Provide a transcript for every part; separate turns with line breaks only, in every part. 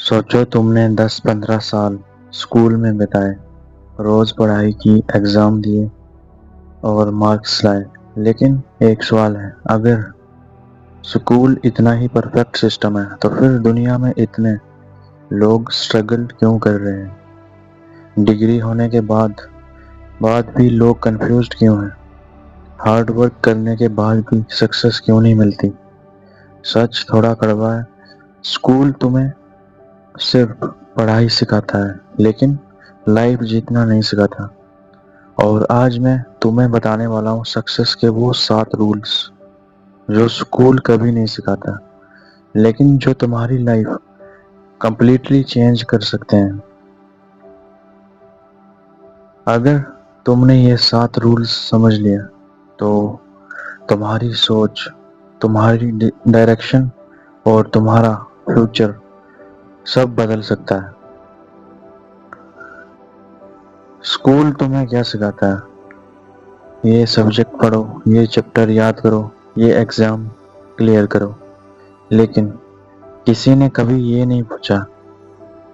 सोचो तुमने 10-15 साल स्कूल में बिताए, रोज पढ़ाई की, एग्जाम दिए और मार्क्स लाए। लेकिन एक सवाल है, अगर स्कूल इतना ही परफेक्ट सिस्टम है तो फिर दुनिया में इतने लोग स्ट्रगल क्यों कर रहे हैं? डिग्री होने के बाद भी लोग कंफ्यूज्ड क्यों हैं? हार्ड वर्क करने के बाद भी सक्सेस क्यों नहीं मिलती? सच थोड़ा कड़वा है। स्कूल तुम्हें सिर्फ पढ़ाई सिखाता है, लेकिन लाइफ जीतना नहीं सिखाता। और आज मैं तुम्हें बताने वाला हूँ सक्सेस के वो 7 रूल्स जो स्कूल कभी नहीं सिखाता, लेकिन जो तुम्हारी लाइफ कंप्लीटली चेंज कर सकते हैं। अगर तुमने ये 7 रूल्स समझ लिया तो तुम्हारी सोच, तुम्हारी डायरेक्शन और तुम्हारा फ्यूचर सब बदल सकता है। स्कूल तुम्हें क्या सिखाता है? ये सब्जेक्ट पढ़ो, ये चैप्टर याद करो, ये एग्जाम क्लियर करो। लेकिन किसी ने कभी ये नहीं पूछा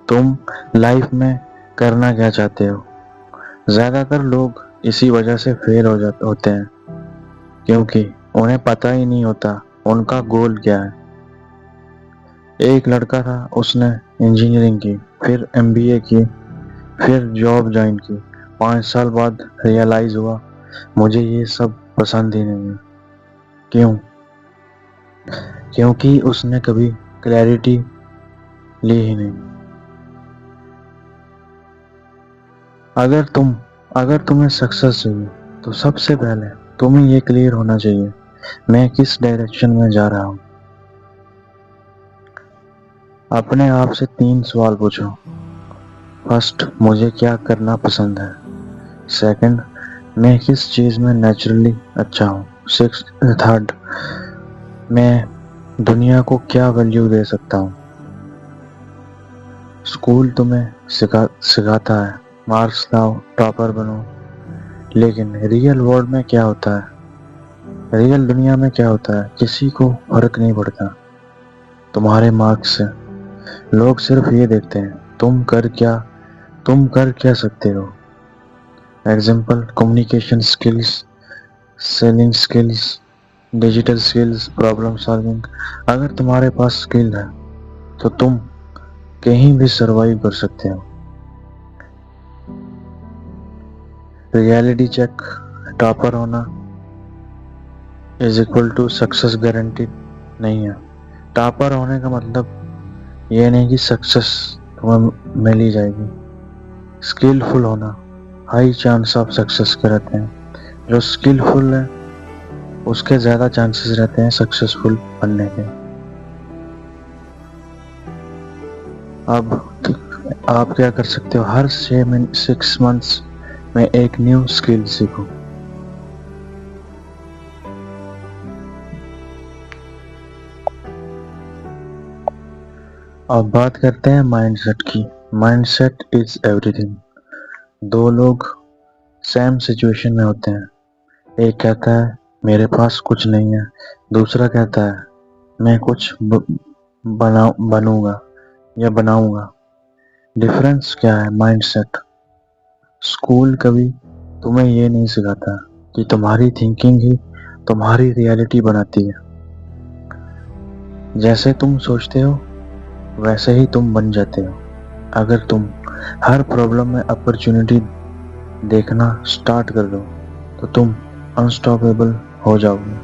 तुम लाइफ में करना क्या चाहते हो। ज्यादातर लोग इसी वजह से फेल होते हैं, क्योंकि उन्हें पता ही नहीं होता उनका गोल क्या है। एक लड़का था, उसने इंजीनियरिंग की, फिर एमबीए की, फिर जॉब ज्वाइन की। 5 साल बाद रियलाइज हुआ मुझे ये सब पसंद ही नहीं है। क्यों? क्योंकि उसने कभी क्लैरिटी ली ही नहीं। अगर तुम्हें सक्सेस चाहिए तो सबसे पहले तुम्हें ये क्लियर होना चाहिए मैं किस डायरेक्शन में जा रहा हूँ। अपने आप से 3 सवाल पूछो। फर्स्ट, मुझे क्या करना पसंद है। सेकंड, मैं किस चीज में नेचुरली अच्छा हूँ। थर्ड, मैं दुनिया को क्या वैल्यू दे सकता हूँ। स्कूल तुम्हें सिखाता है मार्क्स लाओ, टॉपर बनो, लेकिन रियल वर्ल्ड में क्या होता है? रियल दुनिया में क्या होता है? किसी को फर्क नहीं पड़ता तुम्हारे मार्क्स से। लोग सिर्फ ये देखते हैं तुम कर क्या सकते हो। Example, communication skills, selling skills, digital skills, problem solving. अगर तुम्हारे पास स्किल है तो तुम कहीं भी सरवाइव कर सकते हो। रियलिटी चेक, टॉपर होना is equal to success guaranteed नहीं है। टॉपर होने का मतलब ये नहीं कि सक्सेस तुम्हें मिल ही जाएगी। स्किलफुल होना, हाई चांस ऑफ सक्सेस के रहते हैं। जो स्किलफुल है उसके ज्यादा चांसेस रहते हैं सक्सेसफुल बनने के। अब आप क्या कर सकते हो? हर 6 मंथ्स में एक न्यू स्किल सीखो। अब बात करते हैं माइंडसेट की। Mindset is everything. 2 लोग सेम सिचुएशन में होते हैं। एक कहता है मेरे पास कुछ नहीं है, दूसरा कहता है मैं कुछ बनूंगा या बनाऊंगा। डिफरेंस क्या है? माइंडसेट। स्कूल कभी तुम्हें ये नहीं सिखाता कि तुम्हारी थिंकिंग ही तुम्हारी रियलिटी बनाती है। जैसे तुम सोचते हो वैसे ही तुम बन जाते हो। अगर तुम हर प्रॉब्लम में अपॉर्चुनिटी देखना स्टार्ट कर दो तो तुम अनस्टॉपेबल हो जाओगे।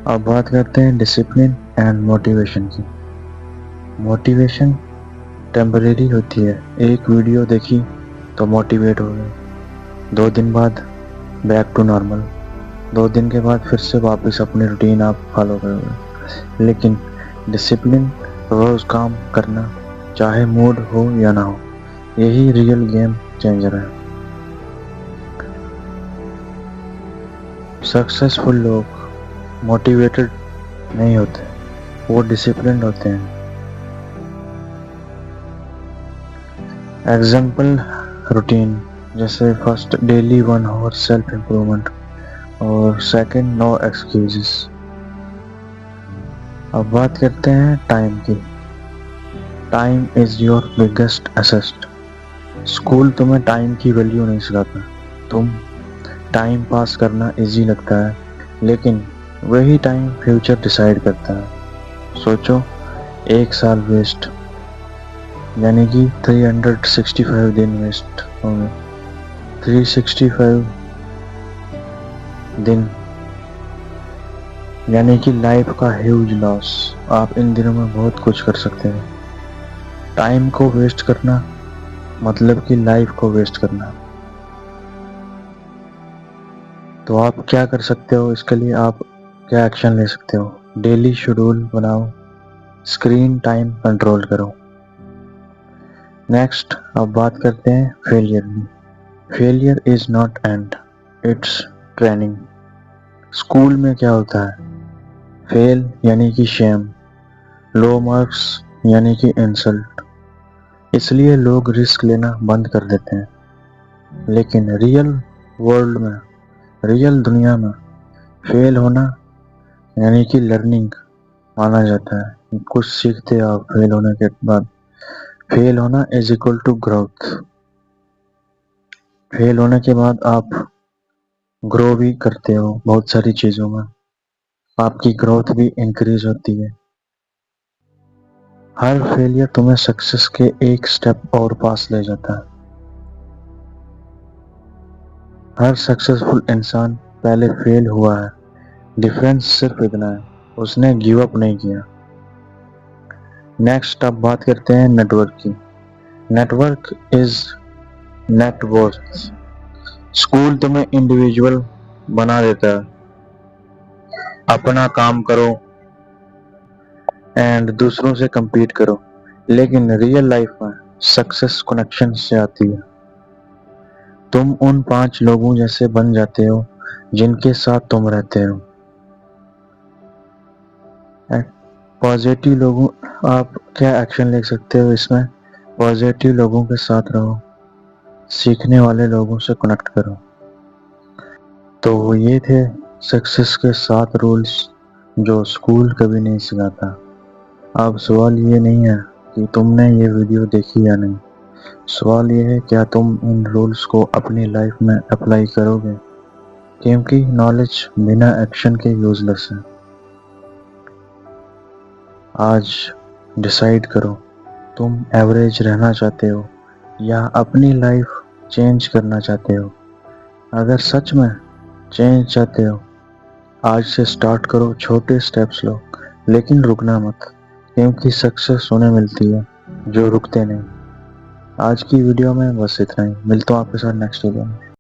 अब बात करते हैं डिसिप्लिन एंड मोटिवेशन की। मोटिवेशन टेम्परेरी होती है। एक वीडियो देखी तो मोटिवेट हो गए, 2 दिन बाद बैक टू नॉर्मल, 2 दिन के बाद फिर से वापस अपनी रूटीन आप फॉलो करोगे। लेकिन डिसिप्लिन, रोज काम करना, चाहे मूड हो या ना हो, यही रियल गेम चेंजर है। सक्सेसफुल लोग मोटिवेटेड नहीं होते, वो डिसिप्लिन्ड होते हैं। एग्जाम्पल, रूटीन, जैसे first daily 1 hour self improvement और सेकंड नो एक्सक्यूजेस। अब बात करते हैं टाइम की। Time is your biggest asset. School तुम्हें टाइम की वैल्यू नहीं सिखाता। तुम टाइम पास करना इजी लगता है, लेकिन वही टाइम फ्यूचर डिसाइड करता है। सोचो, एक साल वेस्ट, यानी कि 365 दिन वेस्ट होंगे। 365 दिन यानी कि लाइफ का ह्यूज लॉस। आप इन दिनों में बहुत कुछ कर सकते हैं। टाइम को वेस्ट करना मतलब कि लाइफ को वेस्ट करना। तो आप क्या कर सकते हो, इसके लिए आप क्या एक्शन ले सकते हो? डेली शेड्यूल बनाओ, स्क्रीन टाइम कंट्रोल करो। नेक्स्ट, अब बात करते हैं फेलियर की। Failure is not and, it's training. School में क्या होता है? फेल यानी कि शेम, लो मार्क्स यानी कि इंसल्ट। इसलिए लोग रिस्क लेना बंद कर देते हैं। लेकिन रियल वर्ल्ड में, रियल दुनिया में फेल होना यानी कि लर्निंग माना जाता है। कुछ सीखते हो आप फेल होने के बाद। फेल होना is equal to growth. Fail होने के बाद आप ग्रो भी करते हो बहुत सारी चीजों में। आपकी ग्रोथ भी इंक्रीज होती है। हर फेलियर तुम्हें सक्सेस के एक स्टेप और पास ले जाता है। हर सक्सेसफुल इंसान पहले फेल हुआ है। डिफरेंस सिर्फ इतना है, उसने गिव अप नहीं किया। नेक्स्ट, अब बात करते हैं नेटवर्क की। Network is net worth. स्कूल तुम्हें इंडिविजुअल बना देता है, अपना काम करो एंड दूसरों से compete करो। लेकिन रियल लाइफ में सक्सेस कनेक्शन से आती है। तुम उन 5 लोगों जैसे बन जाते हो जिनके साथ तुम रहते हो। पॉजिटिव लोगों, आप क्या एक्शन ले सकते हो इसमें? पॉजिटिव लोगों के साथ रहो, सीखने वाले लोगों से कनेक्ट करो। तो ये थे सक्सेस के 7 रूल्स जो स्कूल कभी नहीं सिखाता। अब सवाल ये नहीं है कि तुमने ये वीडियो देखी या नहीं। सवाल ये है, क्या तुम इन रूल्स को अपनी लाइफ में अप्लाई करोगे? क्योंकि नॉलेज बिना एक्शन के यूजलेस है। आज डिसाइड करो, तुम एवरेज रहना चाहते हो या अपनी लाइफ चेंज करना चाहते हो? अगर सच में चेंज चाहते हो, आज से स्टार्ट करो, छोटे स्टेप्स लो, लेकिन रुकना मत, क्योंकि सक्सेस उन्हें मिलती है जो रुकते नहीं। आज की वीडियो में बस इतना ही। मिलता हूँ आपके साथ नेक्स्ट वीडियो में।